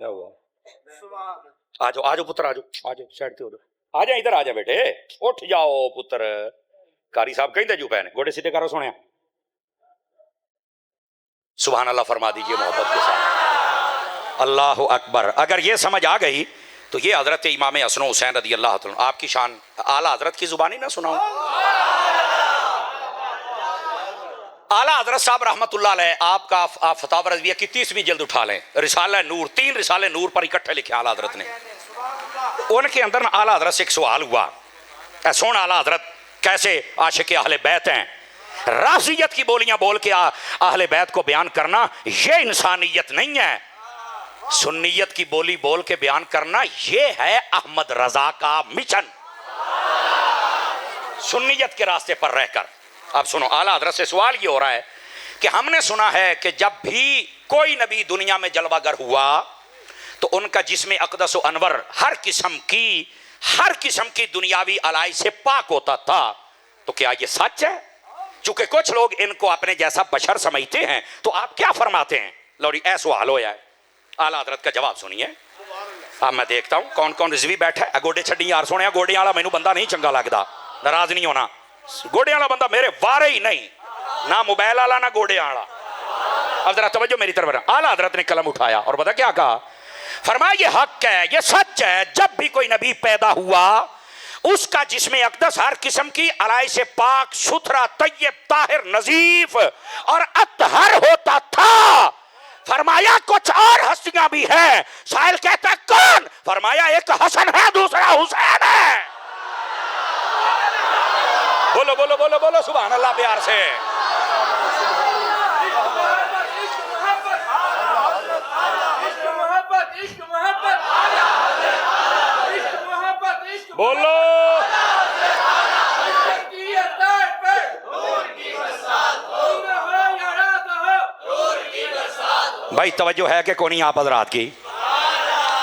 کیا ہوا؟ آ جاؤ پتر، آ جاؤ سائڈ تے ہو جاؤ، آ جا ادھر، آ جا بیٹے، اٹھ جاؤ پتر. قاری صاحب کہیں جو پہ نے گوڑے سیدھے کرو، سنیا سبحان اللہ فرما دیجئے محبت کے ساتھ. اللہ اکبر. اگر یہ سمجھ آ گئی تو یہ حضرت امام حسن و حسین رضی اللہ عنہ، آپ کی شان اعلیٰ حضرت کی زبانی نہ سناؤں. اعلیٰ حضرت صاحب رحمت اللہ علیہ، آپ کا فتاوی رضویہ کی 30ویں جلد اٹھا لیں، رسالہ نور، 3 رسالے نور پر اکٹھے لکھے اعلیٰ حضرت نے. ان کے اندر اعلیٰ حضرت سے ایک سوال ہوا، اے سن اعلیٰ حضرت کیسے عاشق اہل بیت ہیں، رافضیت کی بولیاں بول کے اہل بیت کو بیان کرنا یہ انسانیت نہیں ہے، سنیت کی بولی بول کے بیان کرنا یہ ہے احمد رضا کا مشن، سنیت کے راستے پر رہ کر. اب سنو، اعلیٰ حضرت سے سوال یہ ہو رہا ہے کہ ہم نے سنا ہے کہ جب بھی کوئی نبی دنیا میں جلوہ گر ہوا تو ان کا جسم اقدس و انور ہر قسم کی دنیاوی الائی سے پاک ہوتا تھا، تو کیا یہ سچ ہے؟ چونکہ کچھ لوگ ان کو اپنے جیسا بشر سمجھتے ہیں، تو آپ کیا فرماتے ہیں؟ لوری ایسا سوال ہو ہے. اعلیٰ حضرت کا جواب سنیے. اب میں دیکھتا ہوں کون کون رضوی بیٹھا ہے. گوڈے چھڈی یار، سونے گوڈے والا مینوں بندہ نہیں چنگا لگتا، ناراض نہیں ہونا. گوڈے والا بندہ میرے وارے ہی نہیں، نہ موبائل والا نہ گوڈے والا. اب ذرا توجہ میری طرف. اعلیٰ حضرت نے قلم اٹھایا اور پتہ کیا کہا؟ فرمایا یہ حق ہے، یہ سچ ہے، جب بھی کوئی نبی پیدا ہوا اس کا جسم اقدس ہر قسم کی الائی سے پاک ستھرا، طیب، طاہر، نظیف اور اطہر ہوتا تھا. فرمایا کچھ اور ہستیاں بھی ہیں. سائل کہتا ہے کون؟ فرمایا ایک حسن ہے، دوسرا حسین ہے. بولو بولو بولو بولو سبحان اللہ پیار سے. بولو بھائی، توجہ ہے کہ کونی آپ حضرات کی؟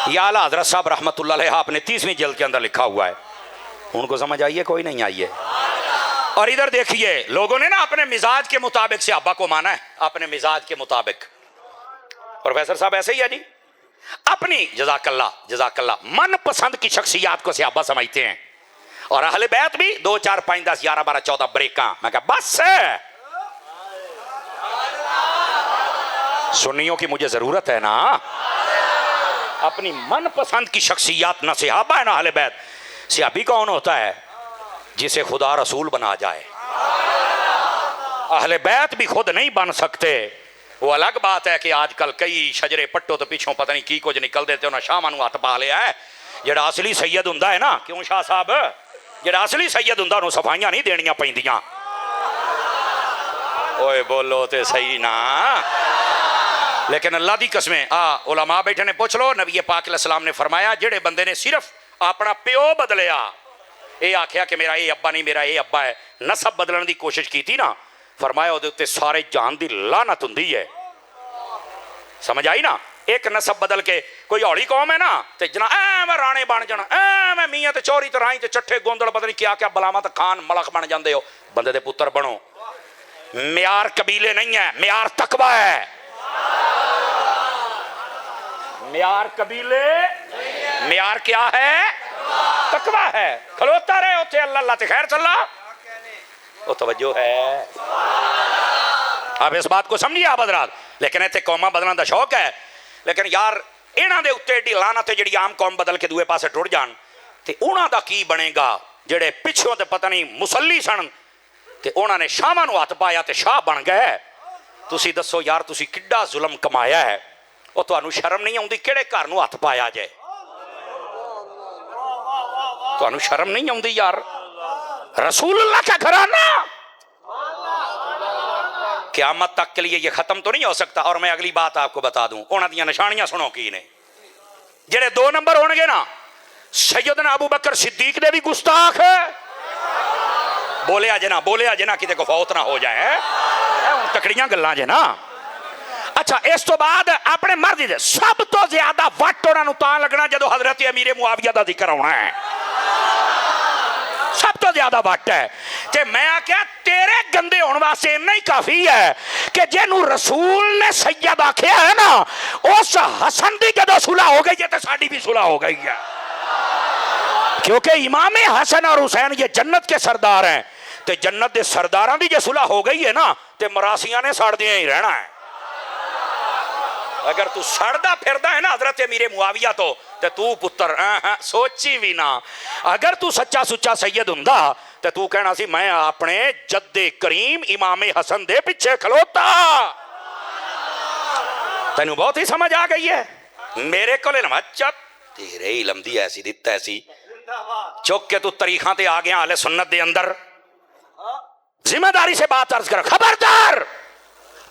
یہ اعلیٰ حضرت صاحب رحمت اللہ علیہ آپ نے 30ویں جلد کے اندر لکھا ہوا ہے. ان کو سمجھ آئیے کوئی نہیں آئیے؟ اور ادھر دیکھیے، لوگوں نے نا اپنے مزاج کے مطابق صحابہ کو مانا ہے، اپنے مزاج کے مطابق. پروفیسر صاحب ایسے ہی ہے جی، اپنی جزاک اللہ من پسند کی شخصیات کو صحابہ سمجھتے ہیں. اور اہل بیت بھی 2 4 5 10 11 12 14 بریکاں. میں کہا بس ہے، سنیوں کی مجھے ضرورت ہے نا. اپنی من پسند کی شخصیات نہ صحابہ ہے نہ اہل بیت. صحابی کون ہوتا ہے؟ جسے خدا رسول بنا جائے. اہل بیت بھی خود نہیں بن سکتے. وہ الگ بات ہے کہ آج کل کئی شجرے پٹو تو پیچھوں پتہ نہیں کی کچھ نکل دیتے انہاں شاہ مانو ہاتھ پا لیا ہے. جڑا اصلی سید ہوندا ہے نا، کیوں شاہ صاحب، جڑا اصلی سید ہوندا انہوں صفائیاں نہیں دینیاں پیندیاں. اوئے بولو تے صحیح نا. لیکن اللہ دی قسمیں علماء بیٹھے نے پوچھ لو، نبی پاک علیہ السلام نے فرمایا جڑے بندے نے صرف اپنا پیو بدلیا، اے آکھیا کہ میرا اے ابا نہیں میرا اے ابا ہے، نسب بدلن دی کوشش کی تھی نا، فرمایا وہ تے سارے جان دی لعنت ہوندی ہے. سمجھ آئی نا؟ ایک نسب بدل کے کوئی اوڑی قوم ہے نا تے جنا میں رانے بن جانا، میں میاں تے چوری تے رائی تے چٹھے گوندڑ پتہ نہیں کیا کیا بلاواں تے خان ملک بن جاندے ہو. بندے دے پتر بنو. معیار قبیلے نہیں ہے، معیار تقوی ہے. معیار قبیلے، معیار کیا ہے؟ تقوی ہے. کھلوتا رہے ہوتے اللہ اللہ تے خیر چلا. وہ توجہ ہے. آپ اس بات کو سمجھیے آپ حضرات. لیکن ایتھے قوماں بدلن دا شوق ہے، لیکن یار انہاں دے اوتے ایڈی لعنت ہے جڑی عام قوم بدل کے دوے پاسے ٹر جان تے انہاں دا کی بنے گا جڑے پچھوں تے پتہ نہیں مسلی سن تے انہاں نے شاہاں نو ہاتھ پایا تے شاہ بن گئے. تسی دسو یار تسی کڈا ظلم کمایا ہے. وہ تانوں شرم نہیں آؤندی کیڑے گھر نو ہاتھ پایا جائے؟ تانوں شرم نہیں آؤندی یار؟ رسول اللہ کا گھرانہ قیامت تک کے لیے یہ ختم تو نہیں ہو سکتا. اور میں اگلی بات آپ کو بتا دوں، انہاں دیاں نشانیاں سنو کی نے. جڑے 2 نمبر ہون گے نا، سیدنا ابو بکر صدیق دے بھی گستاخ ہے. بولیا جنا کتے کو فوت نہ ہو جائے، تکڑیاں گلاں جے نا. اچھا اس تو بعد اپنے مرد دے سب تو زیادہ وٹ انہاں نوں تاں لگنا جدو حضرت امیر معاویہ دا ذکر ہونا ہے. سب تو زیادہ وٹ ہے کہ میں آخیا تیرے گندے ہونے واسطے اتنا ہی کافی ہے کہ جنوں رسول نے سید آخیا ہے نا اس حسن دی جدو صلح ہو گئی ہے تو ساڈی بھی صلح ہو گئی ہے، کیونکہ امام حسن اور حسین یہ جنت کے سردار ہیں، تے جنت دے سرداراں دی جو صلح ہو گئی ہے نا تے مراسیاں نے سڑ دیاں ہی رہنا ہے۔ اگر تو سڑدا پھردا ہے نا حضرت امیر معاویہ تو پتر سوچی بھی نہ، اگر تو سچا سچا سید ہوندا تے تو کہنا سی میں اپنے جد کریم امام حسن دے پیچھے کھلوتا۔ تینوں بہت ہی سمجھ آ گئی ہے میرے کو علم چپ تیرے علم دی ایسی دتا ایسی چک کے تو طریقاں تے آ گیا اہل سنت دے اندر۔ ذمہ داری سے بات عرض کر، خبردار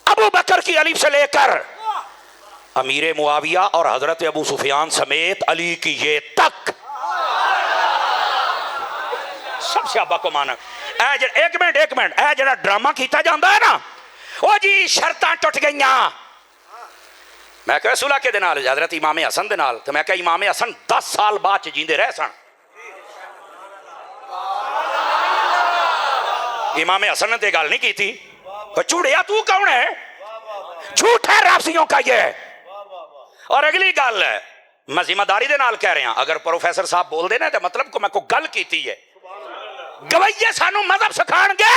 ابو بکر کی الف سے لے کر امیر معاویہ اور حضرت ابو سفیان سمیت علی کی یہ تک سب سے ابا کو مانا۔ ایک منٹ اے جڑا ڈرامہ کیتا جاندا ہے نا او جی شرطاں ٹوٹ گئیاں، میں کہ صلح کے نال حضرت امام حسن دے نال، تو میں کہ امام حسن 10 سال بعد جیندے رہ سن۔ امام حسن نے تے گل نہیں کی تھی، چوڑیا تو کون ہے؟ جھوٹ ہے رافضیوں کا یہ۔ اور اگلی گل ہے میں ذمہ داری دے نال کہہ رہا ہوں، اگر پروفیسر صاحب بول دے نا تو مطلب کو میں کو گل کیتی ہے، گوئیے سانو مذہب سکھان گے۔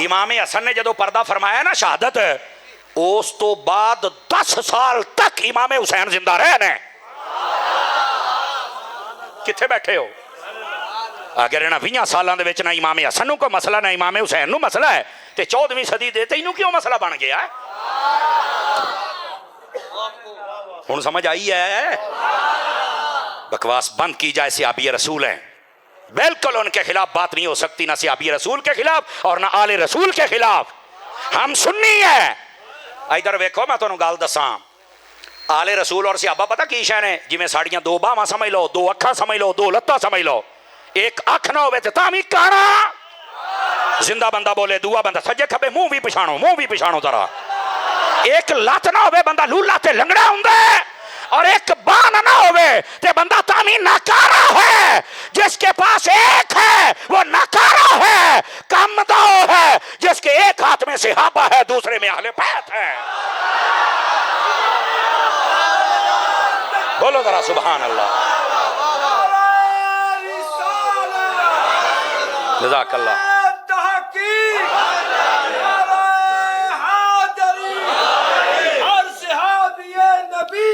امام حسن نے جدو پردہ فرمایا نا شہادت، اس تو بعد 10 سال تک امام حسین زندہ رہے نے۔ کتھے بیٹھے ہو؟ اگر انہاں 20 سالاں دے وچ نہ امام حسن نو کوئی مسئلہ نہ امام حسین نو مسئلہ ہے تے 14ویں صدی دے تینوں کیوں مسئلہ بن گیا ہے؟ ہن سمجھ آئی ہے؟ بکواس بند کی جائے، صحابی رسول ہیں، بالکل ان کے خلاف بات نہیں ہو سکتی، نہ صحابی رسول کے خلاف اور نہ آل رسول کے خلاف۔ ہم سنی ہے۔ ادھر ویکھو میں تانوں گل دساں، آل رسول اور صحابہ پتہ کی شے نے؟ جویں ساڑیاں 2 باہواں سمجھ لو، 2 اکھاں سمجھ لو، 2 لتاں سمجھ لو، ایک اکھ نہ ہوے تے تاں وی کانا، زندہ بندہ بولے دوسرا بندہ سجے کھبے منہ بھی پچھاڑو ذرا، ایک لت نہ ہوے بندہ لولا تے لنگڑا ہوندا ہے، اور ایک بان نہ ہوئے تے بندہ تامی ناکارا ہے۔ جس کے پاس ایک ہے وہ ناکارا ہے، کم دو ہے، جس کے ایک ہاتھ میں صحابہ ہے دوسرے میں اہل بیت ہے۔ بولو ذرا سبحان اللہ، جزاک اللہ۔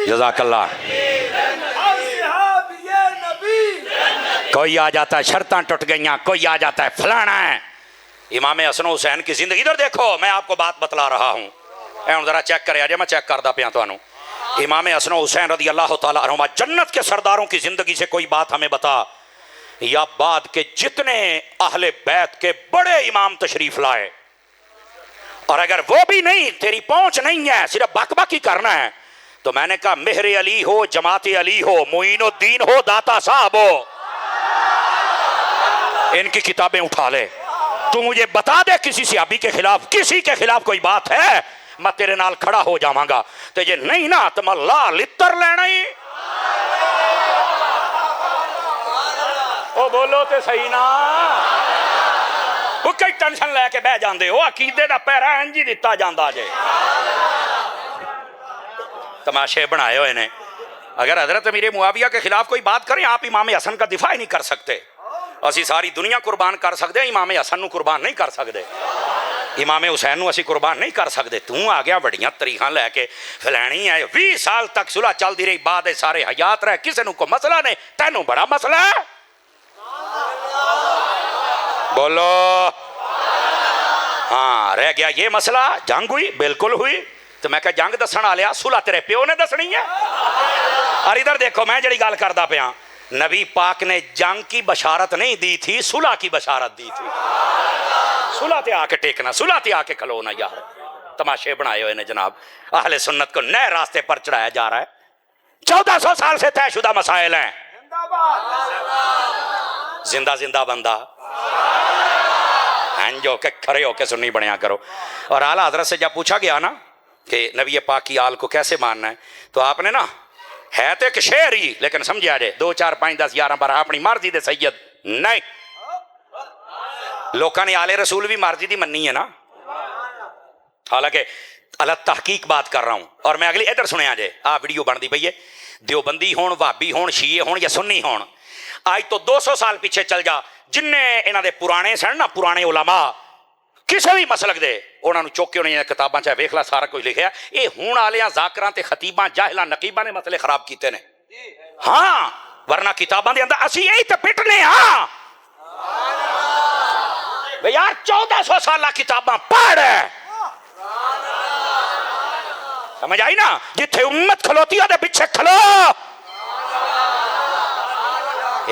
جزاک اللہ۔ کوئی آ جاتا ہے شرطاں ٹوٹ گئیاں، کوئی آ جاتا ہے فلانا ہے۔ امام حسن حسین کی زندگی ادھر دیکھو، میں آپ کو بات بتلا رہا ہوں، اے ذرا چیک کرے آجے، میں چیک کردا پیا تانوں۔ امام حسن حسین رضی اللہ تعالیٰ عنہما جنت کے سرداروں کی زندگی سے کوئی بات ہمیں بتا، یا بعد کے جتنے اہل بیت کے بڑے امام تشریف لائے، اور اگر وہ بھی نہیں، تیری پہنچ نہیں ہے، صرف بک بک ہی کرنا ہے، تو میں نے کہا مہر علی ہو، جماعت علی ہو، معین الدین ہو، داتا صاحب ہو، ان کی کتابیں اٹھا لے، تو مجھے بتا دے کسی صحابی کے خلاف، کسی کے خلاف کوئی بات ہے، میں تیرے نال کھڑا ہو جاواں گا، تو یہ نہیں نا تو میں لا لتر لینا ہی۔ او بولو تے صحیح نا، وہ کئی ٹینشن لے کے بہ جاندے ہو، عقیدے دا پیرا انج ہی دتا جاندا جے، تماشے بنائے ہوئے نے۔ اگر حضرت امیر معاویہ کے خلاف کوئی بات کریں، آپ امام حسن کا دفاع ہی نہیں کر سکتے۔ اسی ساری دنیا قربان کر سکتے ہیں، امام حسن نو قربان نہیں کر سکتے، امام حسین نو اسی قربان نہیں کر سکتے۔ تو آ گیا بڑیاں طریقاں لے کے فلانی ہے، 20 سال تک صلح چل دی رہی، بعد سارے حیات رہے، کسی نو کو مسئلہ نہیں، تینوں بڑا مسئلہ ہے۔ بولو ہاں، رہ گیا یہ مسئلہ، جنگ ہوئی، بالکل ہوئی، تو میں کہا جنگ دسن آ لیا، صلح تیرے پیو نے دسنی ہے۔ اور ادھر دیکھو میں جڑی گل کردا پیا، نبی پاک نے جنگ کی بشارت نہیں دی تھی، صلح کی بشارت دی تھی۔ صلح تے آ کے ٹیکنا، صلح تے آ کے کھلونا یار، تماشے بنائے ہوئے نے جناب۔ اہل سنت کو نئے راستے پر چڑھایا جا رہا ہے، 1400 سال سے طے شدہ مسائل ہیں، زندہ زندہ بندہ جو کہ کھڑے ہو کے سنی بنیا کرو۔ اور اعلیٰ حضرت سے جب پوچھا گیا نا کہ نبی پاک کی آل کو کیسے ماننا ہے، تو آپ نے نا ہے تو ایک شعر ہی لیکن سمجھا جائے 2 4 5 10 11 12 اپنی مرضی دے سید نہیں. لوکاں نے آلے رسول بھی مرضی دی مننی ہے نا. حالانکہ الگ تحقیق بات کر رہا ہوں. اور میں اگلی ادھر سنیا جائے ویڈیو بنتی پئی ہے. دیوبندی ہون وہابی ہون شیعہ ہون یا سنی ہون آج تو 200 سال پیچھے چل جا جن انہاں دے پرانے سن نا پرانے علماء کسی بھی مسلک دے انہاں نوں چوک کے انہاں کتاباں چ ویکھ لا سارا کچھ لکھیا. یہ ہون والیاں ذاکراں تے خطیباں جاہلاں نقیباں نے مسئلے خراب کیتے نے. ہاں ورنہ کتاباں دے اندر اسی یہی تے پٹنے ہاں بھئی یار 1400 سالہ کتاباں پڑھ سمجھ آئی نا. جتھے امت کھلوتی ہے پیچھے کھلو.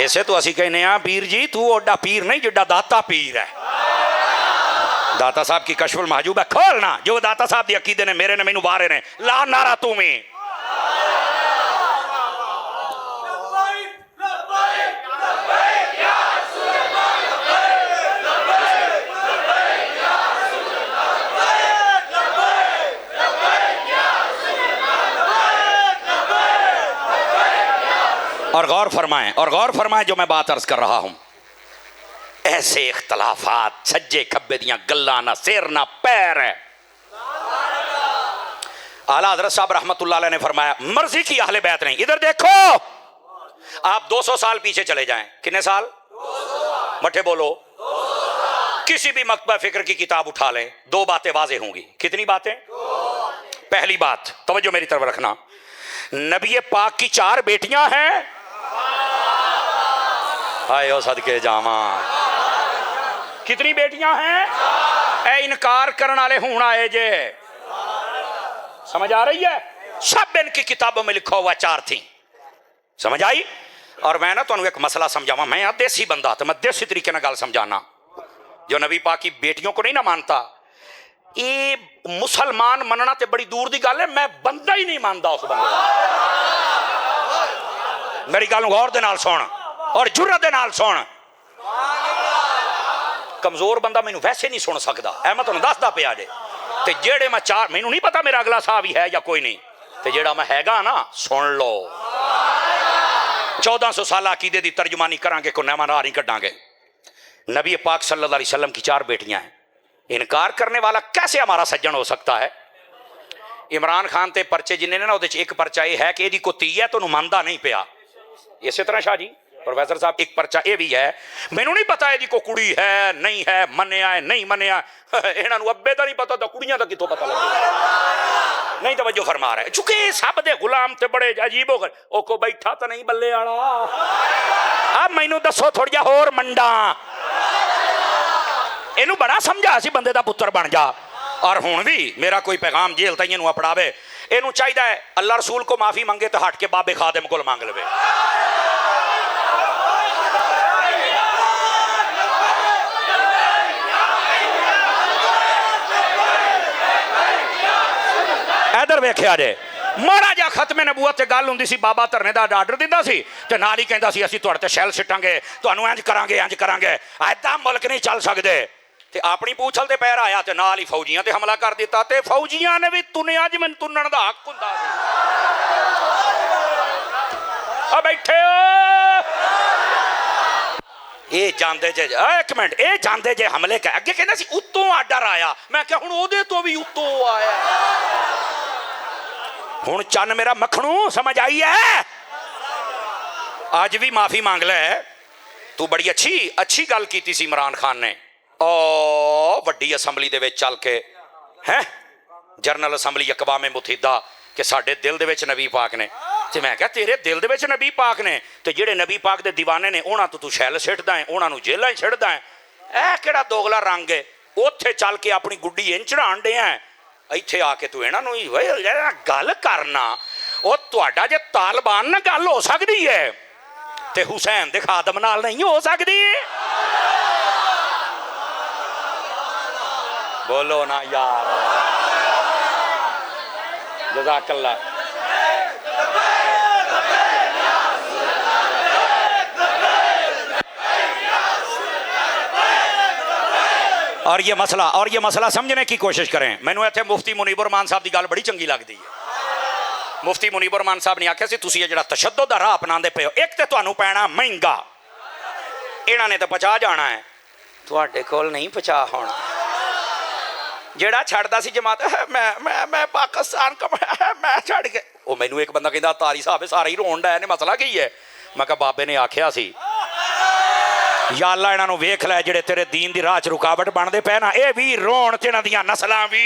ایسے تو اسی کہنے ہیں پیر جی تو اوڈا پیر نہیں جڈا داتا پیر ہے. داتا صاحب کی کشف المحجوب ہے کھولنا جو داتا صاحب دی عقیدے نے میرے نے مینوں بارے نے لا نارا تو میں اور غور فرمائیں جو میں بات عرض کر رہا ہوں. ایسے اختلافات سجے کھبے دیاں گلاں نہ سیر نہ پیر ہے. اعلیٰ حضرت صاحب رحمت اللہ علیہ نے فرمایا مرضی کی اہل بیت نہیں. ادھر دیکھو آپ 200 سال پیچھے چلے جائیں. کتنے سال مٹھے بولو. کسی بھی مکتبہ فکر کی کتاب اٹھا لیں 2 باتیں واضح ہوں گی. کتنی باتیں؟ پہلی بات توجہ میری طرف رکھنا. نبی پاک کی 4 بیٹیاں ہیں. ہائے او صدقے جاواں. کتنی بیٹیاں ہیں؟ اے انکار کرنے والے ہون آئے جے. سمجھ آ رہی ہے؟ سب ان کی کتابوں میں لکھا ہوا 4 تھیں. سمجھ آئی؟ اور میں نا تو ایک مسئلہ سمجھاواں. میں دیسی بندہ تو میں دیسی طریقے نہ گل سمجھانا. جو نبی پاک کی بیٹیوں کو نہیں نہ مانتا یہ مسلمان مننا تے بڑی دور دی گل ہے. میں بندہ ہی نہیں مانتا اس بندے کو. میری گل غور دے نال سن اور جرت دے نال سن. کمزور بندہ مینوں ویسے نہیں سن سکدا. اے میں تانوں دسدا پیا جے. تے جیڑے میں 4 مینوں نہیں پتا میرا اگلا صاحب ہی ہے یا کوئی نہیں. تے جیڑا میں ہےگا نا سن لو. 1400 سالہ عقیدے دی ترجمانی کران گے کوئی نواں راہ نہیں کڈاں گے. نبی پاک صلی اللہ علیہ وسلم کی 4 بیٹیاں ہیں. انکار کرنے والا کیسے ہمارا سجن ہو سکتا ہے؟ عمران خان تے پرچے جنہیں نے نا وہ ایک پرچہ یہ ہے کہ یہ کو تی ہے تو ماندا نہیں پیا. اسی طرح شاہ جی پروفیسر صاحب ایک پرچہ یہ بھی ہے مینوں نہیں پتا یہ کو کڑی ہے نہیں ہے منیا ہے نہیں منیا. انہاں نوں ابے دا نہیں پتا تو کڑیاں دا کتوں پتہ لگے. نہیں توجہ فرما رہے چونکہ سب دے غلام تے بڑے عجیب ہو گئے. او کو بیٹھا تو نہیں بلے والا. اب مینوں دسو تھوڑا جا ہور منڈا اینو بڑا سمجھا سی بندے دا پتر بن جا. اور ہون بھی میرا کوئی پیغام جیل تائیں نو اپڑاوے اینو چاہیے ہے اللہ رسول کو معافی منگے تو ہٹ کے بابے خادم کو مانگ لے. ادھر ویکھیا جے ماڑا جا ختم نبوت تے گل ہوندی سی بابا دھرنے دا آرڈر دیندا سی تے نال ہی کہندا سی اسی تہاڈے تے شیل سٹاں گے تانوں انج کران گے ایداں ملک نہیں چل سکدے. تے اپنی پوچھل تے پیر آیا تے نال ہی فوجیاں تے حملہ کر دیتا تے فوجیاں نے بھی تنیا جی من تنن دا حق ہوندا سی. آ بیٹھے اے جاندے جے ایک منٹ اے جاندے جے حملے کہ اگے کہندا سی اتوں آرڈر آیا. میں کہ ہن اودے تو بھی اتوں آیا. ہن چن میرا مکھنوں سمجھ آئی ہے. آج بھی معافی مانگ لے. تو بڑی اچھی گل کیتی سی عمران خان نے او وڈی اسمبلی دے وچ چل کے ہیں جنرل اسمبلی اقوام متحدہ کہ ساڈے دل دے وچ نبی پاک نے. تے میں کہا تیرے دل دے وچ نبی پاک نے تے جڑے نبی پاک دے دیوانے نے انہاں تو شیل سٹدا ہے انہاں نوں جیلاں چھڑدا ہے. اے کیڑا دوگلا رنگ ہے. اوتھے چل کے اپنی گڈی چڑھان ڈے ہیں ایتھے آ کے تو انہاں نوں گل کرنا او تہاڈا جے طالبان نہ گل ہو سکدی ہے تے حسین دے خادم نال نہیں ہو سکدی. بولو نا یار جزاک اللہ. اور یہ مسئلہ سمجھنے کی کوشش کریں. میں نے ایتھے مفتی منیب الرحمان صاحب دی گل بڑی چنگی لگتی ہے. ਮੁਫਤੀ ਮੁਨੀਬ ਰਹਿਮਾਨ ਸਾਹਿਬ ਨੇ ਆਖਿਆ ਸੀ ਤੁਸੀਂ ਇਹ ਜਿਹੜਾ ਤਸ਼ੱਦਦ ਦਾ ਰਾਹ ਅਪਣਾਉਂਦੇ ਪਏ ਹੋ, ਇੱਕ ਤੇ ਤੁਹਾਨੂੰ ਪੈਣਾ ਮਹਿੰਗਾ, ਇਹਨਾਂ ਨੇ ਤਾਂ ਪਚਾ ਜਾਣਾ ਹੈ, ਤੁਹਾਡੇ ਕੋਲ ਨਹੀਂ ਪਚਾ ਹੋਣਾ। ਜਿਹੜਾ ਛੱਡਦਾ ਸੀ ਜਮਾਤ ਮੈਂ ਪਾਕਿਸਤਾਨ ਮੈਂ ਛੱਡ ਕੇ, ਉਹ ਮੈਨੂੰ ਇੱਕ ਬੰਦਾ ਕਹਿੰਦਾ ਤਾਰੀ ਸਾਹਿਬ ਸਾਰੇ ਹੀ ਰੋਣ ਡਿਆ ਨੇ, ਮਸਲਾ ਕੀ ਹੈ? ਮੈਂ ਕਿਹਾ ਬਾਬੇ ਨੇ ਆਖਿਆ ਸੀ ਯਾ ਅੱਲਾ ਇਹਨਾਂ ਨੂੰ ਵੇਖ ਲੈ ਜਿਹੜੇ ਤੇਰੇ ਦੀਨ ਦੀ ਰਾਹ 'ਚ ਰੁਕਾਵਟ ਬਣਦੇ ਪਏ ਨਾ, ਇਹ ਵੀ ਰੋਣ ਤੇ ਇਹਨਾਂ ਦੀਆਂ ਨਸਲਾਂ ਵੀ।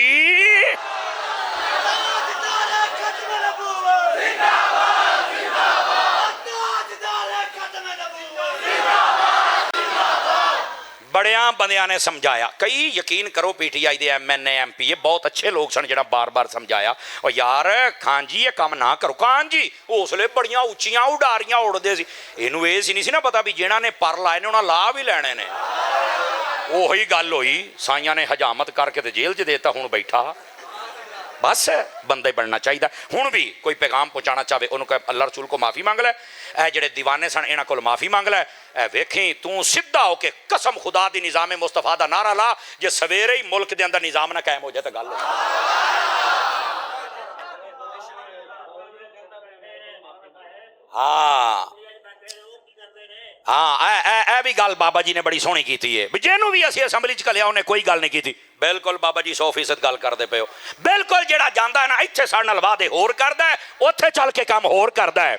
ਬੜਿਆਂ ਬੰਦਿਆਂ ਨੇ ਸਮਝਾਇਆ, ਕਈ ਯਕੀਨ ਕਰੋ PTI ਦੇ MNA MP ਬਹੁਤ ਅੱਛੇ ਲੋਕ ਸਨ ਜਿਹੜਾ ਬਾਰ-ਬਾਰ ਸਮਝਾਇਆ, ਉਹ ਯਾਰ ਖਾਨ ਜੀ ਇਹ ਕੰਮ ਨਾ ਕਰੋ। ਖਾਨ ਜੀ ਹੌਸਲੇ ਬੜੀਆਂ ਉੱਚੀਆਂ ਉਡਾਰੀਆਂ ਉੜਦੇ ਸੀ, ਇਹਨੂੰ ਇਹ ਸੀ ਨਹੀਂ ਸੀ ਨਾ ਪਤਾ ਵੀ ਜਿਹਨਾਂ ਨੇ ਪਰ ਲਾਏ ਨੇ ਉਹਨਾਂ ਲਾ ਵੀ ਲੈਣੇ ਨੇ। ਉਹੀ ਗੱਲ ਹੋਈ, ਸਾਈਆਂ ਨੇ ਹਜਾਮਤ ਕਰਕੇ ਤੇ ਜੇਲ੍ਹ 'ਚ ਦੇਤਾ, ਹੁਣ ਬੈਠਾ। ਬਸ ਬੰਦੇ ਬਣਨਾ ਚਾਹੀਦਾ। ਹੁਣ ਵੀ ਕੋਈ ਪੈਗਾਮ ਪਹੁੰਚਾਉਣਾ ਚਾਹਵੇ ਉਹਨੂੰ ਕਹੇ ਅੱਲਾ ਰਸੂਲ ਕੋ ਮਾਫੀ ਮੰਗ ਲੈ, ਇਹ ਜਿਹੜੇ دیਵਾਨੇ ਸਨ ਇਹਨਾਂ ਕੋਲ ਮਾਫੀ ਮੰਗ ਲੈ, ਇਹ ਵੇਖੀ ਤੂੰ ਸਿੱਧਾ ਹੋ ਕੇ ਕਸਮ ਖੁਦਾ ਦੀ ਨਿਜ਼ਾਮ ਮੁਸਤਫਾ ਦਾ ਨਾਰਾ ਲਾ, ਜੇ ਸਵੇਰੇ ਹੀ ਮੁਲਕ ਦੇ ਅੰਦਰ ਨਿਜ਼ਾਮ ਨਾ ਕਾਇਮ ਹੋ ਜਾਏ ਤਾਂ ਗੱਲ ਹੋ। ਇਹ ਵੀ ਗੱਲ ਬਾਬਾ ਜੀ ਨੇ ਬੜੀ ਸੋਹਣੀ ਕੀਤੀ ਹੈ ਵੀ ਜਿਹਨੂੰ ਵੀ ਅਸੀਂ ਅਸੈਂਬਲੀ 'ਚ ਘੱਲਿਆ ਉਹਨੇ ਕੋਈ ਗੱਲ ਨਹੀਂ ਕੀਤੀ। ਬਿਲਕੁਲ ਬਾਬਾ ਜੀ 100% ਗੱਲ ਕਰਦੇ ਪਏ ਹੋ। ਬਿਲਕੁਲ ਜਿਹੜਾ ਜਾਂਦਾ ਹੈ ਨਾ ਇੱਥੇ ਸਾਡੇ ਨਾਲ ਵਾਅਦੇ ਹੋਰ ਕਰਦਾ ਹੈ, ਉੱਥੇ ਚੱਲ ਕੇ ਕੰਮ ਹੋਰ ਕਰਦਾ ਹੈ।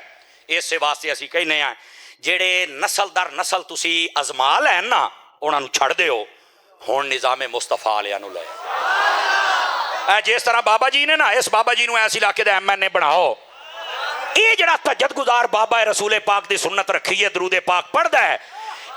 ਇਸੇ ਵਾਸਤੇ ਅਸੀਂ ਕਹਿੰਦੇ ਹਾਂ ਜਿਹੜੇ ਨਸਲ ਦਰ ਨਸਲ ਤੁਸੀਂ ਅਜ਼ਮਾ ਲੈਣ ਨਾ ਉਹਨਾਂ ਨੂੰ ਛੱਡ ਦਿਓ, ਹੁਣ ਨਿਜ਼ਾਮ ਮੁਸਤਫਾ ਵਾਲਿਆਂ ਨੂੰ ਲੈ। ਜਿਸ ਤਰ੍ਹਾਂ ਬਾਬਾ ਜੀ ਨੇ ਨਾ, ਇਸ ਬਾਬਾ ਜੀ ਨੂੰ ਇਸ ਇਲਾਕੇ ਦਾ MNA ਬਣਾਓ। ਇਹ ਜਿਹੜਾ ਤਜਦ ਗੁਜ਼ਾਰ ਬਾਬਾ ਰਸੂਲੇ ਪਾਕ ਦੀ ਸੁਨਤ ਰੱਖੀ ਹੈ, ਦਰੂਦੇ ਪਾਕ ਪੜਦਾ ਹੈ,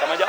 ਸਮਝ ਆ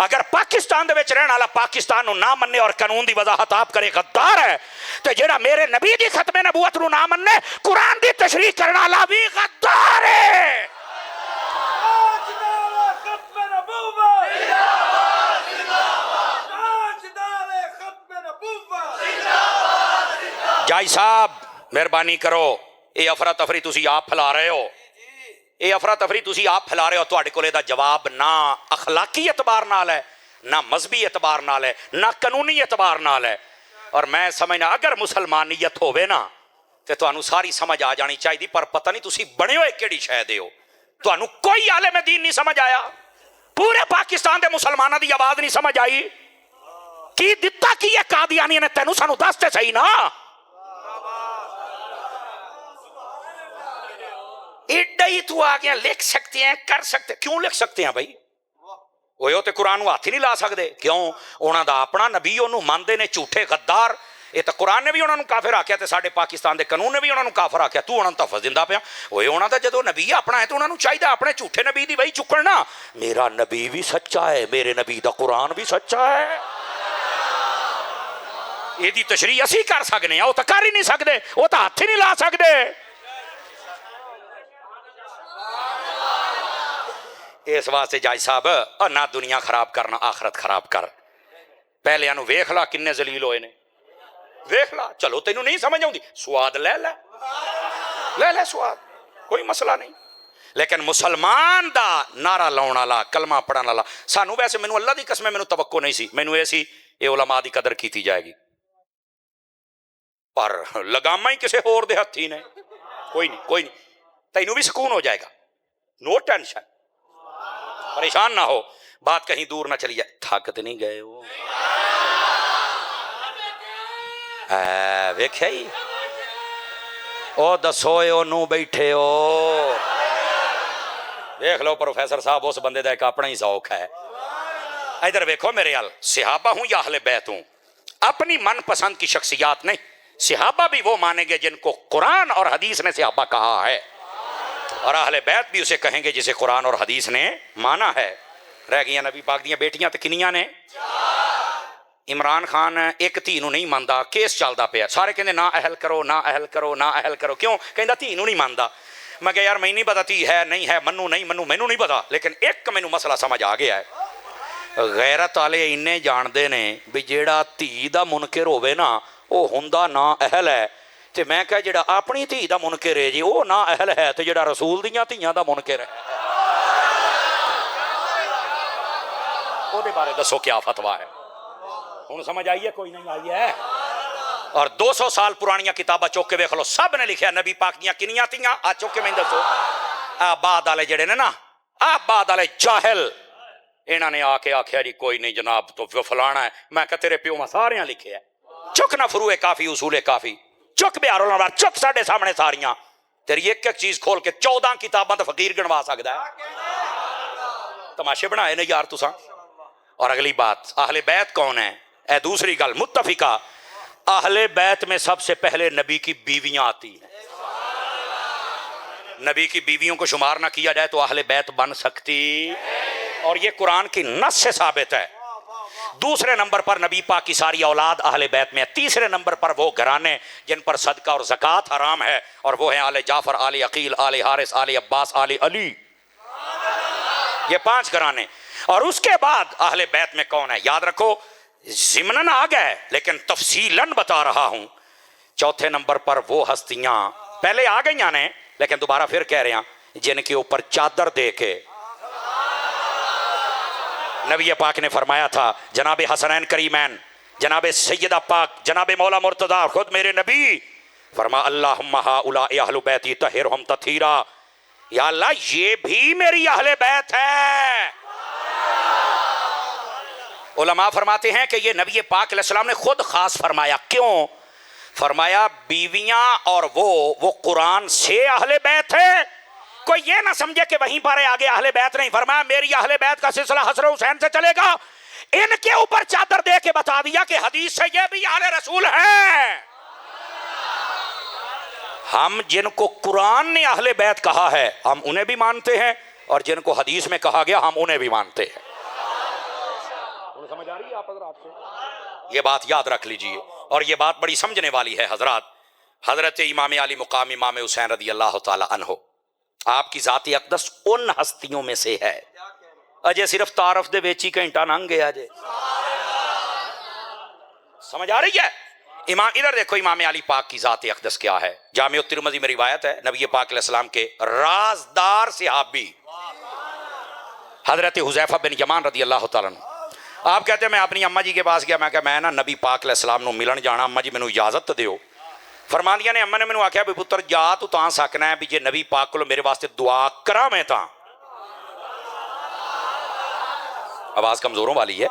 اگر پاکستان دے وچ رہن والا پاکستان نو نہ مننے اور قانون دی وضاحت آپ کرے غدار ہے، تے جیڑا میرے نبی دی ختم نبوت نو نہ مننے قرآن دی تشریح کرنے والا بھی غدار ہے۔ جائی صاحب مہربانی کرو، اے افراتفری تسی آپ پھیلا رہے ہو، اے افراتفری تسی آپ پھیلا رہے ہو، تواڈے کول دا جواب نہ اخلاقی اعتبار نال ہے، نہ مذہبی اعتبار نال ہے، نہ قانونی اعتبار نال ہے۔ اور میں سمجھنا اگر مسلمانیت ہووے نا تے تانوں ساری سمجھ آ جانی چاہیے، پر پتہ نہیں تسی بنے ہوئے کیڑی شے دے ہو، تانوں کوئی عالم دین نہیں سمجھ آیا، پورے پاکستان دے مسلماناں دی آواز نہیں سمجھ آئی، کی دتا کی ہے قادیانی نے تینوں سانوں دس تے صحیح نا۔ ایڈا ہی تو آگے لکھ سکتے ہیں، کر سکتے، کیوں لکھ سکتے ہیں بھائی؟ وہ تے قرآن ہاتھ ہی نہیں لا سکتے، کیوں؟ انہاں دا اپنا نبی انہوں مانتے نے جھوٹے غدار، یہ تو قرآن نے بھی انہوں کافر آکھیا تے ساڈے پاکستان دے قانون نے بھی انہوں کافر آکھیا، تو انہوں تحفظ دیندا پیا۔ وہ انہوں دا جدو نبی اپنا ہے تو انہوں چاہیے اپنے جھوٹے نبی دی وہی چکڑنا، میرا نبی بھی سچا ہے، میرے نبی دا قرآن بھی سچا ہے، یہ دی تشریح اسی کر سکنے ہیں، وہ تو کر ہی نہیں سکتے، وہ تو ہاتھ ہی نہیں لا سکتے۔ اس واسطے جائی صاحب نہ دنیا خراب کرنا آخرت خراب کر، پہلے انہوں ویکھ لا کنے ذلیل ہوئے نے، ویکھ لا، چلو تینوں نہیں سمجھ آؤں دی سواد لے لے سواد، کوئی مسئلہ نہیں، لیکن مسلمان دا نعرہ لاؤن والا کلمہ پڑھن والا سانو، ویسے مینوں اللہ دی قسم مینوں توقع نہیں سی، مینوں یہ سی یہ علماء دی قدر کیتی جائے گی، پر لگاما ہی کسے اور دے ہتھی نے، کوئی نہیں تینوں بھی سکون ہو جائے گا، نو ٹینشن، پریشان نہ ہو، بات کہیں دور نہ چلی جائے، تھک تے نہیں گئے ہو؟ ویکھیا ہی او دسو او نو بیٹھے ہو، دیکھ لو پروفیسر صاحب اس بندے دا ایک اپنا ہی ذوق ہے۔ ادھر ویکھو میرے حال، صحابہ ہوں یا اہل بیت ہوں، اپنی من پسند کی شخصیات نہیں، صحابہ بھی وہ مانیں گے جن کو قرآن اور حدیث نے صحابہ کہا ہے، اور اہل بیت بھی اسے کہیں گے جسے قرآن اور حدیث نے مانا ہے۔ رہ گئیاں نبی پاک دیاں بیٹیاں تے کنیاں نے؟ عمران خان ایک دھی نو نہیں ماندا، کیس چلدا پیا، سارے کہندے نہ اہل کرو نہ اہل کرو نہ اہل کرو، کیوں؟ کہندا دھی نو نہیں ماندا۔ میں کہ یار میں نہیں پتا دھی ہے نہیں ہے، منو نہیں منو، مینوں نہیں پتا، لیکن ایک مینوں مسئلہ سمجھ آ گیا ہے، غیرت والے انہیں جاندے نے بھی جیڑا دھی دا منکر ہوے نا وہ ہوندا نہ اہل ہے، تے میں کہا جڑا اپنی دھی دا منکر ہے جی وہ نہ اہل ہے، تے جڑا رسول دیاں دھیاں دا منکر ہے وہ دے بارے دسو کیا فتویٰ ہے؟ ہوں سمجھ آئیے کوئی نہیں آئی ہے؟ اور 200 سال پرانیاں کتاباں چوک کے ویکھ لو، سب نے لکھیا نبی پاک دیاں کنیاں تھیاں، آ چوک کے میں دسو، بعد والے جڑے نے نا بعد والے جاہل انہاں نے آ کے آکھیا جی کوئی نہیں جناب تو فلانا ہے، میں کہ تیرے پیو میں ساریاں لکھے ہے، چک نہ فروع کافی اصول کافی، چک بیار الانوار، چک ساڈے سامنے ساریاں، تیری ایک ایک چیز کھول کے 14 کتاباں تو فقیر گنوا سکدا ہے، تماشے بنائے نے یار تساں۔ اور اگلی بات، اہل بیت کون ہے؟ اے دوسری گل متفقہ، اہل بیت میں سب سے پہلے نبی کی بیویاں آتی ہیں، نبی کی بیویوں کو شمار نہ کیا جائے تو اہل بیت بن سکتی، اور یہ قرآن کی نص سے ثابت ہے۔ دوسرے نمبر پر نبی پاک کی ساری اولاد اہل بیت میں ہے، تیسرے نمبر پر وہ گھرانے جن پر صدقہ اور زکوٰۃ حرام ہے، اور وہ ہیں آل جعفر، آل عقیل، آل حارث، آل عباس، آل علی، یہ 5 گھرانے۔ اور اس کے بعد اہل بیت میں کون ہے؟ یاد رکھو، ضمناً آ گئے لیکن تفصیلاً بتا رہا ہوں، چوتھے نمبر پر وہ ہستیاں پہلے آ گئیاں نے لیکن دوبارہ پھر کہہ رہے ہیں، جن کے اوپر چادر دے کے نبی پاک نے فرمایا تھا، جناب حسنین کریمین، جناب سیدہ پاک، جناب مولا مرتضیٰ، خود میرے نبی فرما اللہم ہؤلاء اہل بیتی طہرہم تطہیرا، یا اللہ یہ بھی میری اہل بیت ہے۔ علماء فرماتے ہیں کہ یہ نبی پاک علیہ السلام نے خود خاص فرمایا، کیوں؟ فرمایا بیویاں اور وہ قرآن سے اہل بیت ہے، کوئی یہ نہ سمجھے کہ وہیں پر آگے اہل بیت نہیں، فرمایا میری اہل بیت کا سلسلہ حسن حسین سے چلے گا، ان کے اوپر چادر دے کے بتا دیا کہ حدیث سے یہ بھی اہل رسول ہیں۔ ہم جن کو قرآن نے اہل بیت کہا ہے ہم انہیں بھی مانتے ہیں، اور جن کو حدیث میں کہا گیا ہم انہیں بھی مانتے ہیں۔ حضرات سے؟ یہ بات یاد رکھ لیجئے، اور یہ بات بڑی سمجھنے والی ہے حضرات۔ حضرت امام علی مقام امام حسین رضی اللہ تعالی عنہ، آپ کی ذات اقدس ان ہستیوں میں سے ہے اجے صرف تعارف دے ویچی گھنٹہ ننگ گیا جے، سمجھ آ رہی ہے؟ امام ادھر دیکھو امام علی پاک کی ذات اقدس کیا ہے۔ جامع الترمذی میں روایت ہے، نبی پاک علیہ السلام کے رازدار صحابی حضرت حذیفہ بن یمان رضی اللہ تعالیٰ عنہ، آپ کہتے ہیں میں اپنی اماں جی کے پاس گیا، میں کہا میں نا نبی پاک علیہ السلام نو ملن جانا، اماں جی مینوں اجازت دیو۔ فرماندیاں نے اماں نے مینوں آکھیا بھی پتر جا تو تاں سکنا ہے بھی جے نبی پاک کو میرے واسطے دعا کرا میں تاں۔ آواز کمزوروں والی ہے۔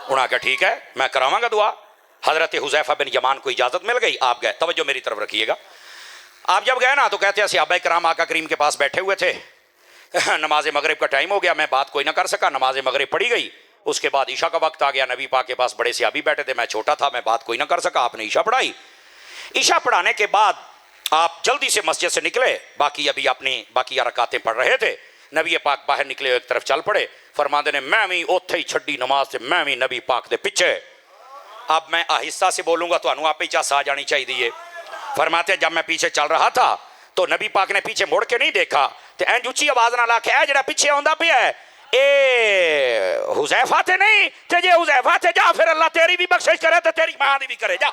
انہاں کہا ٹھیک ہے میں کراواں گا دعا۔ حضرت حذیفہ بن یمان کو اجازت مل گئی، آپ گئے۔ توجہ میری طرف رکھیے گا، آپ جب گئے نا تو کہتے ہیں صحابہ کرام آقا کریم کے پاس بیٹھے ہوئے تھے، نماز مغرب کا ٹائم ہو گیا، میں بات کوئی نہ کر سکا، نماز مغرب پڑھی گئی، اس کے بعد عشاء کا وقت آ گیا، نبی پاک کے پاس بڑے صحابی بیٹھے تھے، میں چھوٹا تھا، میں بات کوئی نہ کر سکا، آپ نے عشاء پڑھائی۔ عشاء پڑھانے کے بعد آپ جلدی سے مسجد سے نکلے، باقی ابھی اپنی باقی رکعتیں پڑھ رہے تھے، نبی پاک باہر نکلے ایک طرف چل پڑے، فرماندے نے میں بھی اوتھے ہی چھڈی نماز سے، میں بھی نبی پاک دے پیچھے۔ اب میں آہستہ سے بولوں گا تو انہوں آپ ہی چاس آ جانی چاہیے۔ فرماتے جب میں پیچھے چل رہا تھا تو نبی پاک نے پیچھے مڑ کے نہیں دیکھا، تے این اونچی آواز نہ لا کے اے جڑا پیچھے آندا پیا ہے اے حذیفہ تے نہیں، تے جے حذیفہ تے جا پھر اللہ تیری بھی بخشش کرے تے تیری ماں دی بھی کرے، جا۔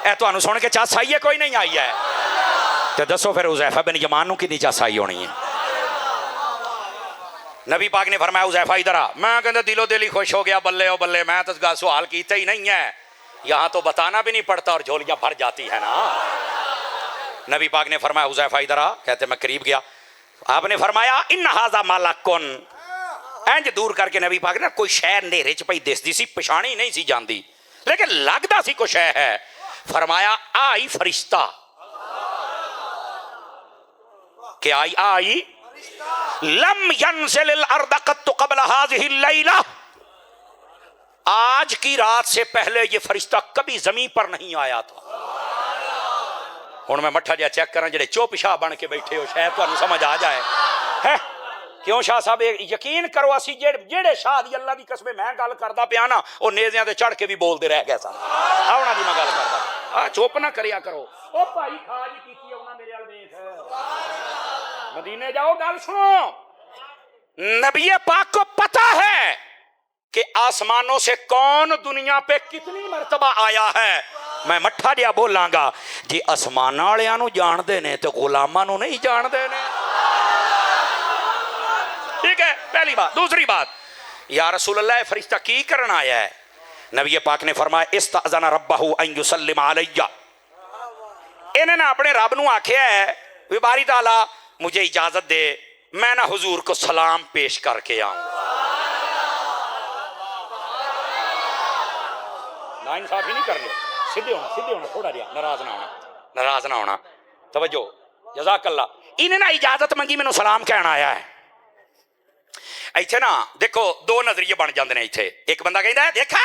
اے تو انہوں سن کے چاس آئی ہے کوئی نہیں آئی ہے؟ تے دسو پھر حذیفہ بن یمان نو کی چاس آئی ہونی ہے؟ نبی پاک نے فرمایا حذیفہ ادھر آ، میں کہندے دل و دل ہی خوش ہو گیا، بلے او بلے، میں تو سوال کیتا ہی نہیں ہے، یہاں تو بتانا بھی نہیں پڑتا اور جھولیاں بھر جاتی ہے نا۔ نبی پاک نے فرمایا حذیفہ ادھر آ، کہتے میں قریب گیا، آپ نے فرمایا ان ھذا ملکن، اینج دور کر کے نبی پاک نے کوئی شے نیرے چ پئی دسدی سی، پچھانی نہیں سی جاندی لیکن لگدا سی کوئی شے ہے، فرمایا آئی فرشتہ، کہ آئی لم ینزل الارض قط قبل هذه اللیلہ، آج کی رات سے پہلے یہ فرشتہ کبھی زمین پر نہیں آیا تھا۔ ہن میں مٹھا جا چیک کرنا جڑے چوپ شاہ بن کے بیٹھے ہو، شاید تانوں سمجھ آ جائے ہے کیوں شاہ صاحب یقین کرو اسی جڑے شاہ دی اللہ دی قسم میں گل کردا پیا نا او نیزیاں تے چڑھ کے بھی بول دے رہ گئے سن، آونا دی میں گل کردا، چوپ نہ کریا کرو، او بھائی کھا جی کیتی اونا میرے ال دیکھ، مدینے جاؤ گل سنو، نبی پاک کو پتا ہے کہ آسمانوں سے کون دنیا پہ کتنی مرتبہ آیا ہے۔ میں مٹھا جیا بولاں گا جی آسمان والیاں نو جان دے نے تو غلاماں نو نہیں جان دے نے، ٹھیک ہے پہلی بات۔ دوسری بات، یا رسول اللہ فرشتہ کی کرنا آیا ہے؟ نبی پاک نے فرمایا استأذن ربہ ان یسلم علیہ، انہیں نے اپنے رب نو آکھیا ہے وی باری تعالیٰ مجھے اجازت دے میں نہ حضور کو سلام پیش کر کے آؤں۔ نا انصافی نہیں کرنی، سیدھے ہونا تھوڑا جہا، ناراض نہ ہونا، توجہ جزاک اللہ۔ انہیں نہ اجازت منگی مینوں سلام کہنا آیا ہے۔ ایتھے نا دیکھو دو نظریے بن جاندے نے ایتھے، ایک بندہ کہندا ہے دیکھا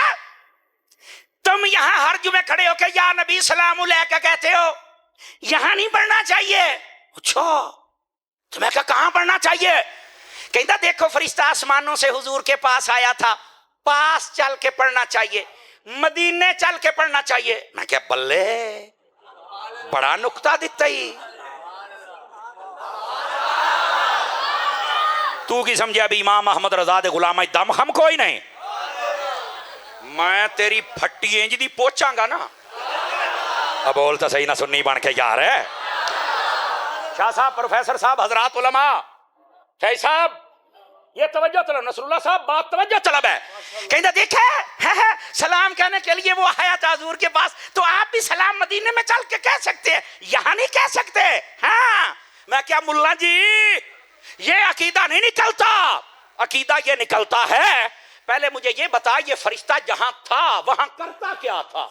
تم یہاں ہر جمعے کھڑے ہو کے یا نبی سلام علیکہ کہتے ہو، یہاں نہیں پڑھنا چاہیے۔ اچھا تو میں کہا کہاں پڑھنا چاہیے؟ کہندا دیکھو فرشتہ آسمانوں سے حضور کے پاس آیا تھا، پاس چل کے پڑھنا چاہیے، مدینے چل کے پڑھنا چاہیے۔ میں کہا بلے بڑا نکتہ دیتا ہی، تو کی سمجھے ابھی امام احمد رضا دے غلامہ دم ہم کوئی نہیں، میں تیری پھٹی انج دی پوچھاں گا نا، اب بولتا صحیح نہ سننی بن کے یار ہے۔ شاہ صاحب، پروفیسر صاحب، حضرات علماء، شاہی صاحب یہ توجہ طلب، نصر اللہ صاحب بات توجہ طلب ہے۔ کہندہ دیکھے سلام کہنے کے لیے وہ آیا تھا حضور کے پاس، تو آپ بھی سلام مدینے میں چل کے کہہ سکتے ہیں، یہاں نہیں کہہ سکتے۔ ہاں میں کیا ملا جی یہ عقیدہ نہیں نکلتا، عقیدہ یہ نکلتا ہے پہلے مجھے یہ بتا یہ فرشتہ جہاں تھا وہاں کرتا کیا تھا؟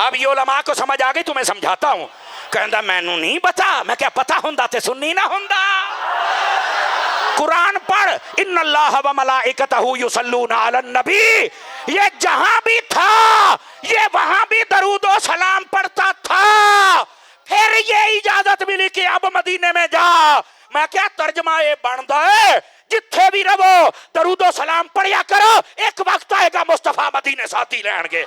اب یہ علماء کو سمجھ آ گئی، تمہیں سمجھاتا ہوں۔ کہندہ میں نو نہیں پتا، میں کیا پتا ہوندا تے سننی نہ ہوندا۔ قرآن پڑھ، ان اللہ و ملائکتہ یصلون علی النبی، یہ جہاں بھی تھا یہ وہاں بھی درود و سلام پڑھتا تھا، پھر یہ اجازت ملی کہ اب مدینے میں جا میں کیا ترجمہ یہ بنتا ہے جتھے بھی رہو درود و سلام پڑھیا کرو, ایک وقت آئے گا مصطفیٰ مدینے ساتھی لین گے.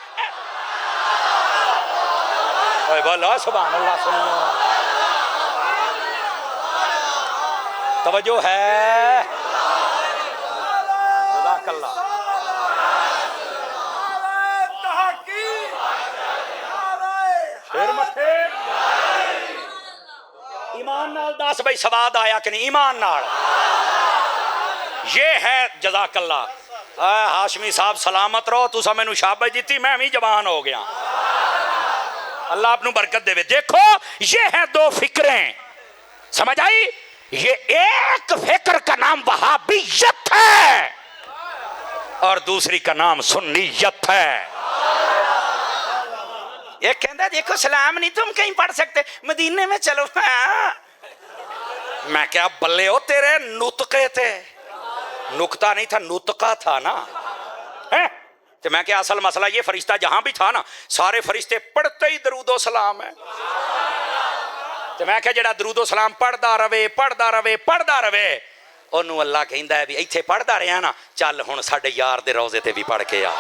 بولا سبحان اللہ, سنو توجہ ہے. جزاک اللہ. ایمان نال دس بھائی سواد آیا کہ نہیں, ایمان نال. یہ ہے جزاک اللہ. ہاشمی صاحب سلامت رہو, تسا مینوں شاباش دیتی, میں بھی جوان ہو گیا. اللہ آپ نو برکت دے. دیکھو یہ ہیں دو فکریں, سمجھ آئی. یہ ایک فکر کا نام وہابیت ہے اور دوسری کا نام سنیت ہے. ایک کہندا دیکھو سلام نہیں تم کہیں پڑھ سکتے, مدینے میں چلو. میں کیا بلے ہو تیرے نطقے تھے, نقطہ نہیں تھا نطقہ تھا نا. تو میں کیا اصل مسئلہ یہ فرشتہ جہاں بھی تھا نا سارے فرشتے پڑھتے ہی درود و سلام ہے. تو میں کیا جڑا درود و سلام پڑھدا رہے انہوں اللہ کہندا ہے بھی ایتھے پڑھدا رہیا نا, چل ہن ساڈے یار دے روزے تے بھی پڑھ کے آ.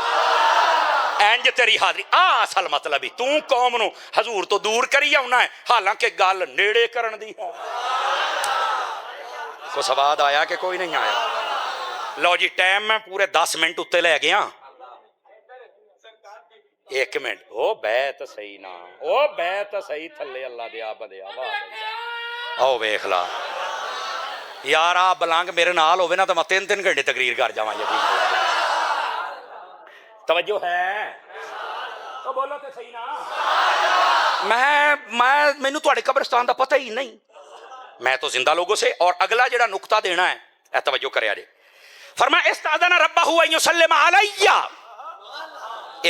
اینج تیری حاضری اصل مطلب ہی تو قوم نو حضور تو دور کری آنا ہے, حالانکہ گل نیڑے کرن دی ہے. کو سواد آیا کہ کوئی نہیں آیا؟ لو جی ٹائم میں پورے 10 منٹ اتنے لے گیا. 1 منٹ او بیت صحیح نا, او بیت صحیح تھلے اللہ دیا بندیا. آؤ ویکھ لا یار, آ بلانگ میرے نال ہوئے نا تو میں 3 گھنٹے تقریر کر جاواں. توجہ ہے تو بولو تے صحیح نا. میں مینوں تواڈے قبرستان دا پتہ ہی نہیں, میں تو زندہ لوگوں سے. اور اگلا جڑا نقطہ دینا ہے اے توجہ کریا جے. فرمایا استاذن ربہ ان یسلم علی,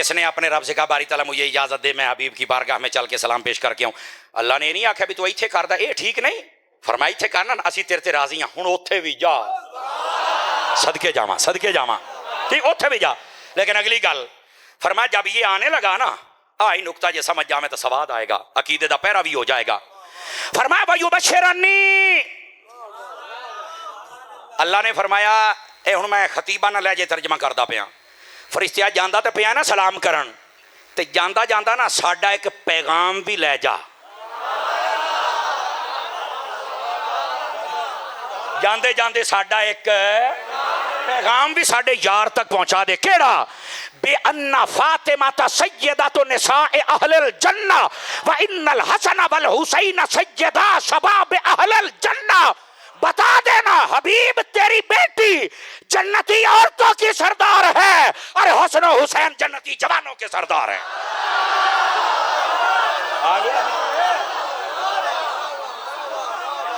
اس نے اپنے رب سے کہا باری تعالیٰ مجھے اجازت دے میں حبیب کی بارگاہ میں چل کے سلام پیش کر کے آؤں. اللہ نے نہیں آکھا بھی تو ایتھے کردا, اے ٹھیک نہیں. فرمایا ایتھے کرنا اسی تیرے تے راضی ہاں, ہن اوتھے بھی جا, صدقے جاواں ٹھیک, اوتھے بھی جا. لیکن اگلی گل فرمایا جب یہ آنے لگا نا, آئی نقطہ جے سمجھ جا میں تو سواد آئے گا, عقیدے دا پیرا بھی ہو جائے گا. فرمایا وَيُبَشِّرَنِّي, اللہ نے فرمایا اے ہن میں خطیبہ نہ لے جے ترجمہ کردا پیا. فرشتہ جاندا تے پیا نا سلام کرن, تے جاندا نا ساڈا ایک پیغام بھی لے جا. جاندے ساڈا ایک پیغام بھی ساڈے یار تک پہنچا دے. کیڑا؟ بے ان فاطمہ سیدۃ نساء اہل الجنہ و ان الحسن والحسین سیدا شباب اہل الجنہ. بتا دینا حبیب تیری بیٹی جنتی عورتوں کی سردار ہے اور حسن و حسین جنتی جوانوں کے سردار ہیں.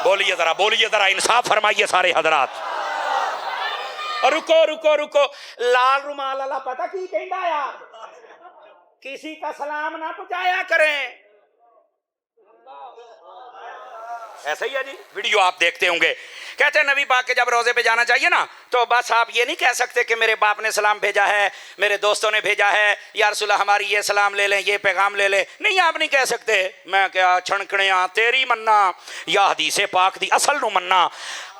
بولیے ذرا انصاف فرمائیے سارے حضرات. رکو لال رومال اللہ پتہ کی کہندا ہے, کسی کا سلام نہ پہنچایا کریں. ایسا ہی ہے جی, ویڈیو آپ دیکھتے ہوں گے. کہتے ہیں نبی پاک کے جب روزے پہ جانا چاہیے نا تو بس آپ یہ نہیں کہہ سکتے کہ میرے باپ نے سلام بھیجا ہے, میرے دوستوں نے بھیجا ہے, یا رسول اللہ ہماری یہ سلام لے لیں, یہ پیغام لے لیں. نہیں, آپ نہیں کہہ سکتے. میں کیا چھڑکڑیاں تیری مننا یا حدیث پاک دی اصل نو مننا.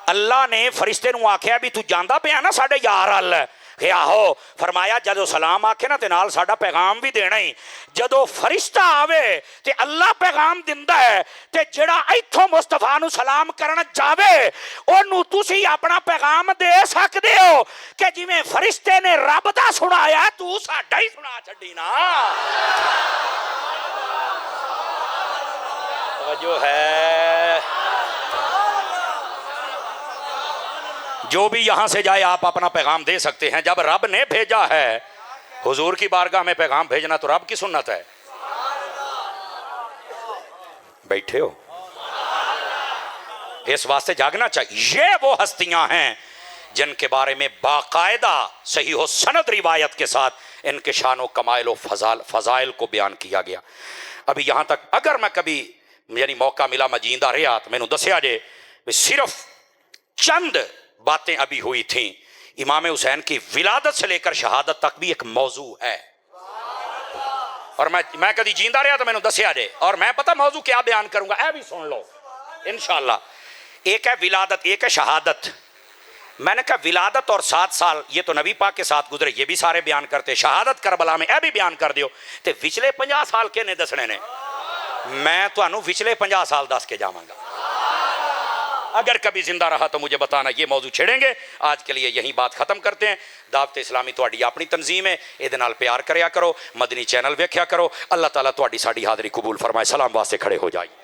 اللہ نے فرشتے نو آکھیا بھی تو جاندا پیا نا ساڈے یار ال کہ آہو. فرمایا جدو سلام آکھے نا تے نال ساڈا پیغام بھی دینا ہی. جدو فرشتہ آوے تے اللہ پیغام دیندا ہے, تے جڑا ایتھوں مصطفیٰ نو سلام کرن جاوے اونوں تسی اپنا پیغام دے سکدے ہو کہ جویں فرشتے نے رب دا سنایا تو ساڈا ہی سنا چھڈی نا. توجہ ہے. جو بھی یہاں سے جائے آپ اپنا پیغام دے سکتے ہیں. جب رب نے بھیجا ہے حضور کی بارگاہ میں پیغام بھیجنا تو رب کی سنت ہے. بیٹھے ہو, اس واسطے جاگنا چاہیے. یہ وہ ہستیاں ہیں جن کے بارے میں باقاعدہ صحیح و سند روایت کے ساتھ ان کے شان و کمائل و فضائل کو بیان کیا گیا. ابھی یہاں تک اگر میں کبھی یعنی موقع ملا میں جیندہ رہا تو میں نے دسیا جے صرف چند باتیں ابھی ہوئی تھیں. امام حسین کی ولادت سے لے کر شہادت تک بھی ایک موضوع ہے, اور میں کبھی جیندہ رہا تو میں نے دسیا جے, اور میں پتہ موضوع کیا بیان کروں گا, اے بھی سن لو انشاءاللہ. ایک ہے ولادت، ایک ہے شہادت. میں نے کہا ولادت اور 7 سال یہ تو نبی پاک کے ساتھ گزرے، یہ بھی سارے بیان کرتے. شہادت کربلا میں اے بھی بیان کر دیو تے وچلے 50 سال کے نے دسنے نے. میں تو انہوں وچلے 50 سال دس کے جاواں گا. اگر کبھی زندہ رہا تو مجھے بتانا، یہ موضوع چھیڑیں گے. آج کے لیے یہیں بات ختم کرتے ہیں. دعوت اسلامی تہاڈی اپنی تنظیم ہے، یہ نال پیار کریا کرو، مدنی چینل ویکھیا کرو. اللہ تعالیٰ تہاڈی ساڈی حاضری قبول فرمائے. سلام واسطے کھڑے ہو جائیں.